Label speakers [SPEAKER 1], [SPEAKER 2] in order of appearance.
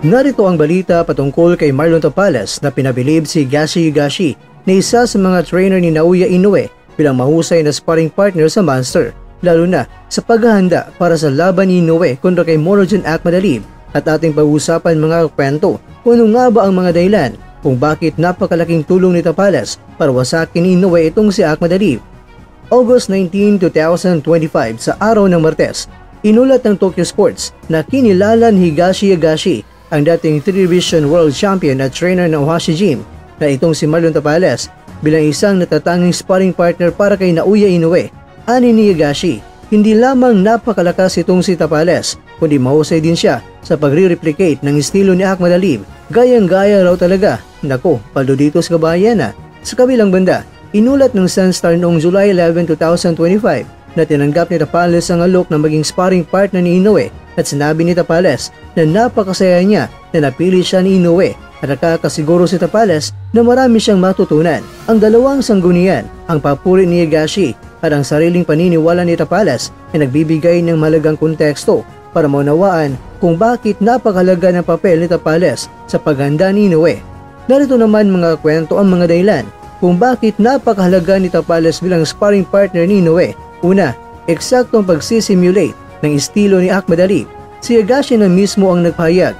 [SPEAKER 1] Narito ang balita patungkol kay Marlon Tapales na pinabilib si Higashi Higashi na isa sa mga trainer ni Naoya Inoue bilang mahusay na sparring partner sa Monster, lalo na sa paghahanda para sa laban ni Inoue kontra kay Murodjin Akhmadalib. At ating pag-usapan mga kwento kung ano nga ba ang mga dahilan kung bakit napakalaking tulong ni Tapales para wasakin ni Inoue itong si Akhmadalib. August 19, 2025 sa araw ng Martes, inulat ng Tokyo Sports na kinilala ni Higashi Higashi ang dating 3-division world champion at trainer ng Ohashi Gym na itong si Marlon Tapales bilang isang natatanging sparring partner para kay Naoya Inoue. Ani ni Higashi, hindi lamang napakalakas itong si Tapales, kundi mahusay din siya sa pagre-replicate ng estilo ni Akhmadalib. Gayang-gaya raw talaga. Nako, paldo dito sa kabayan. Sa kabilang banda, inulat ng Sunstar noong July 11, 2025 na tinanggap ni Tapales ang alok na maging sparring partner ni Inoue at sinabi ni Tapales na napakasaya niya na napili siya ni Inoue at nakakasiguro si Tapales na marami siyang matutunan. Ang dalawang sanggunian, ang papuri ni Higashi at ang sariling paniniwala ni Tapales ay nagbibigay ng malagang konteksto para maunawaan kung bakit napakahalaga ng papel ni Tapales sa paghanda ni Inoue. Narito naman mga kwento ang mga dahilan kung bakit napakahalaga ni Tapales bilang sparring partner ni Inoue. Una, eksaktong pagsisimulate ng estilo ni Akhmadalib. Si Higashi na mismo ang nagpahayag